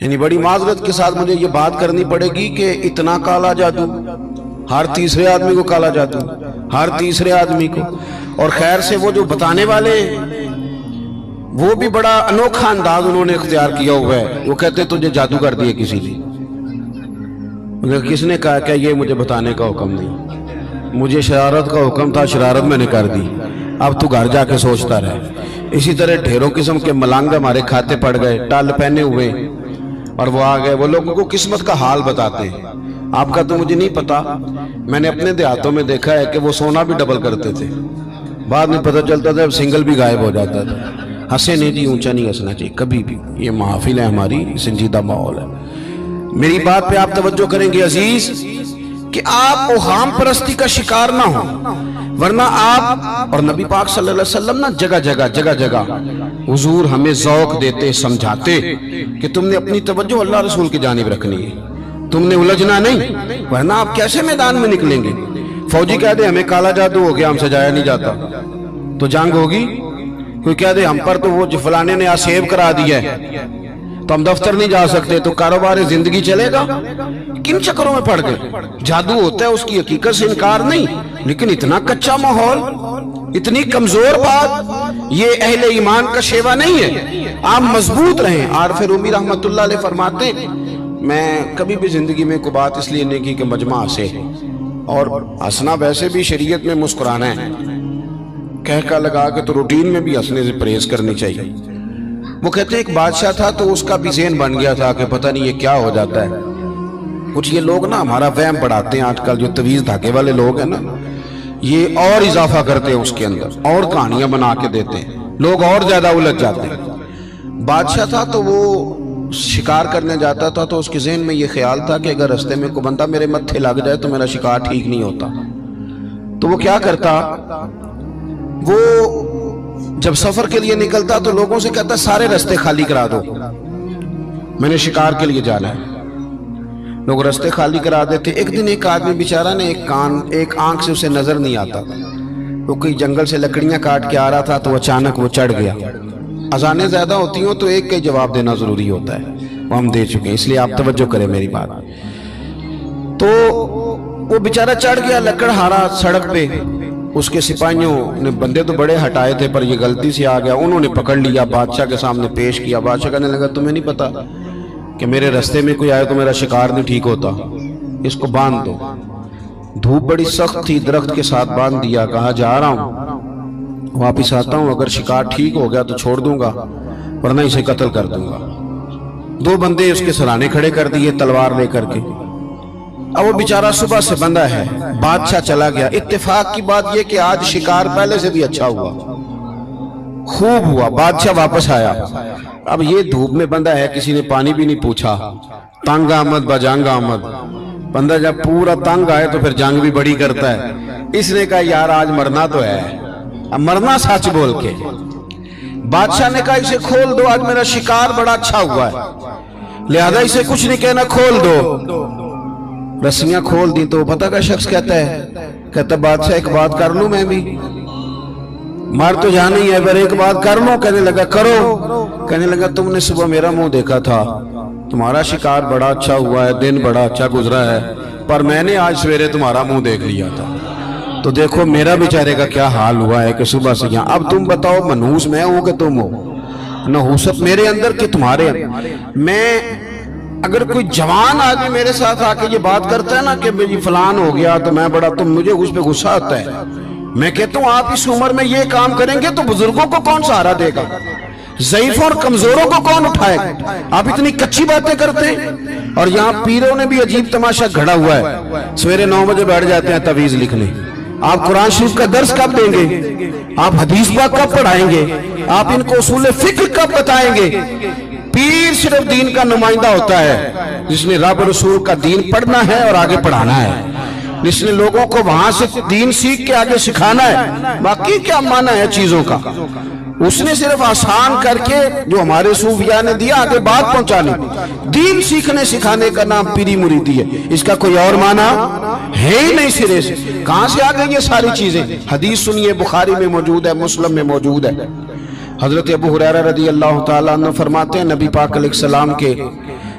یعنی بڑی معذرت کے ساتھ مجھے یہ بات کرنی پڑے گی کہ اتنا کالا جادو، ہر تیسرے آدمی کو کالا جادو، ہر تیسرے آدمی کو. اور خیر سے وہ جو بتانے والے وہ بھی بڑا انوکھا انداز انہوں نے اختیار کیا ہوا ہے. وہ کہتے تجھے جادو کر دیا کسی نے. کس نے کہا کہ یہ مجھے بتانے کا حکم نہیں، مجھے شرارت کا حکم تھا، شرارت میں نے کر دی، اب تو گھر جا کے سوچتا رہے. اسی طرح ڈھیروں قسم کے ملنگ ہمارے کھاتے پڑ گئے، ٹال پہنے ہوئے، اور وہ آ گئے. وہ لوگوں کو قسمت کا حال بتاتے ہیں. آپ کا تو مجھے نہیں پتا، میں نے اپنے دیہاتوں میں دیکھا ہے کہ وہ سونا بھی ڈبل کرتے تھے، بعد میں پتہ چلتا تھا سنگل بھی غائب ہو جاتا تھا. ہنسے نہیں جی، اونچا نہیں ہنسنا چاہیے کبھی بھی. یہ محافل ہے ہماری، سنجیدہ ماحول ہے. میری بات پہ آپ توجہ کریں گے عزیز کہ آپ اوہام پرستی کا شکار نہ ہو، ورنہ آپ اور نبی پاک صلی اللہ علیہ وسلم نا جگہ جگہ حضور ہمیں ذوق دیتے، سمجھاتے کہ تم نے اپنی توجہ اللہ رسول کی جانب رکھنی ہے، تم نے الجھنا نہیں، ورنہ آپ کیسے میدان میں نکلیں گے. فوجی کہہ دے ہمیں کالا جادو ہو گیا، ہم سے جایا نہیں جاتا، تو جنگ ہوگی. کوئی کہہ دے ہم پر تو وہ فلانے نے سیو کرا دیا ہے تو ہم دفتر نہیں جا سکتے، تو کاروبار زندگی چلے گا. کن چکروں میں پڑ گئے. جادو ہوتا ہے، اس کی حقیقت سے انکار نہیں، لیکن اتنا کچا ماحول، اتنی کمزور بات، یہ اہل ایمان کا شیوا نہیں ہے. آپ مضبوط رہیں. عارف رومی رحمت اللہ علیہ فرماتے میں کبھی بھی زندگی میں کوئی بات اس لیے نہیں کی کہ مجمع ہنسے، اور ہنسنا ویسے بھی شریعت میں مسکرانا ہے، کہہ کا لگا کے تو روٹین میں بھی ہنسنے سے پرہیز کرنی چاہیے. وہ کہتے ہیں ایک بادشاہ تھا تو اس کا بھی ذہن بن گیا تھا کہ پتہ نہیں یہ کیا ہو جاتا ہے. کچھ یہ لوگ نا ہمارا وہم بڑھاتے ہیں، آج کل جو تویز دھاگے والے لوگ ہیں نا، یہ اور اضافہ کرتے ہیں اس کے اندر، اور کہانیاں بنا کے دیتے ہیں، لوگ اور زیادہ الجھ جاتے ہیں. بادشاہ تھا تو وہ شکار کرنے جاتا تھا تو اس کے ذہن میں یہ خیال تھا کہ اگر رستے میں کوئی بندہ میرے متھے لگ جائے تو میرا شکار ٹھیک نہیں ہوتا. تو وہ کیا کرتا، وہ جب سفر کے لیے نکلتا تو لوگوں سے کہتا سارے رستے خالی کرا دو، میں نے شکار کے لیے جانا ہے. لوگ رستے خالی کرا دیتے. ایک دن ایک آدمی بیچارہ نے ایک آنکھ سے اسے نظر نہیں آتا، وہ کوئی جنگل سے لکڑیاں کاٹ کے آ رہا تھا تو اچانک وہ چڑھ گیا. اذانیں زیادہ ہوتی ہوں تو ایک کا جواب دینا ضروری ہوتا ہے، وہ ہم دے چکے ہیں، اس لیے آپ توجہ کریں میری بات. تو وہ بیچارہ چڑھ گیا لکڑ ہارا سڑک پہ. اس کے سپاہیوں نے بندے تو بڑے ہٹائے تھے پر یہ غلطی سے آ گیا، انہوں نے پکڑ لیا، بادشاہ کے سامنے پیش کیا. بادشاہ کہنے لگا تمہیں نہیں پتا کہ میرے رستے میں کوئی آئے تو میرا شکار نہیں ٹھیک ہوتا، اس کو باندھ دو. دھوپ بڑی سخت تھی، درخت کے ساتھ باندھ دیا. کہا جا رہا ہوں، واپس آتا ہوں، اگر شکار ٹھیک ہو گیا تو چھوڑ دوں گا، ورنہ اسے قتل کر دوں گا. 2 بندے اس کے سرانے کھڑے کر دیے تلوار لے کر کے. اب وہ بیچارہ صبح سے بندہ ہے، بادشاہ چلا گیا. اتفاق کی بات یہ کہ آج شکار پہلے سے بھی اچھا ہوا، خوب ہوا. بادشاہ واپس آیا. اب یہ دھوپ میں بندہ ہے، کسی نے پانی بھی نہیں پوچھا. تنگ آمد بجنگ آمد. بندہ جب پورا تنگ آئے تو پھر جنگ بھی بڑی کرتا ہے. اس نے کہا یار آج مرنا تو ہے، اب مرنا سچ بول کے. بادشاہ نے کہا اسے کھول دو، آج میرا شکار بڑا اچھا ہوا ہے، لہذا اسے کچھ نہیں کہنا، کھول دو. رسیاں کھول دی تو پتہ کا شخص کہتا ہے بادشاہ ایک بات کر لوں میں بھی، مار تو جانا ہی ہے پر ایک بات کر لوں. کہنے لگا کرو. کہنے لگا تم نے صبح میرا منہ دیکھا تھا، تمہارا شکار بڑا اچھا ہوا ہے، دن بڑا اچھا گزرا ہے، پر میں نے آج سویرے تمہارا منہ دیکھ لیا تھا، تو دیکھو میرا بیچارے کا کیا حال ہوا ہے کہ صبح سے یہاں. اب تم بتاؤ منحوس میں ہوں کہ تم ہو؟ نحوست میرے اندر کہ تمہارے اندر؟ میں اگر کوئی جوان آدمی میرے ساتھ آ کے یہ بات کرتا ہے نا کہ میری فلان ہو گیا تو میں بڑا، تو مجھے اس پہ غصہ آتا ہے. میں کہتا ہوں آپ اس عمر میں یہ کام کریں گے تو بزرگوں کو کون سہارا دے گا؟ ضعیفوں اور کمزوروں کو کون اٹھائے گا؟ آپ اتنی کچی باتیں کرتے ہیں. اور یہاں پیروں نے بھی عجیب تماشا گھڑا ہوا ہے. سویرے 9 بجے بیٹھ جاتے ہیں تعویذ لکھنے. آپ قرآن شریف کا درس کب دیں گے؟ آپ حدیث پاک کب پڑھائیں گے؟ آپ ان کو اصول فقہ کب بتائیں گے؟ پیر صرف دین کا نمائندہ ہوتا ہے جس نے رب رسول کا دین پڑھنا ہے اور آگے پڑھانا ہے، جس نے لوگوں کو وہاں سے دین سیکھ کے آگے سکھانا ہے. باقی کیا معنی ہے چیزوں کا؟ اس نے صرف آسان کر کے جو ہمارے صوفیاء نے دیا آگے بات پہنچانی. دین سیکھنے سکھانے کا نام پیری مریدی ہے، اس کا کوئی اور معنی ہے ہی نہیں سرے سے. کہاں سے آ گئی یہ ساری چیزیں؟ حدیث سنیے، بخاری میں موجود ہے، مسلم میں موجود ہے. حضرت ابو ہریرہ رضی اللہ تعالیٰ عنہ فرماتے ہیں نبی پاک علیہ السلام کے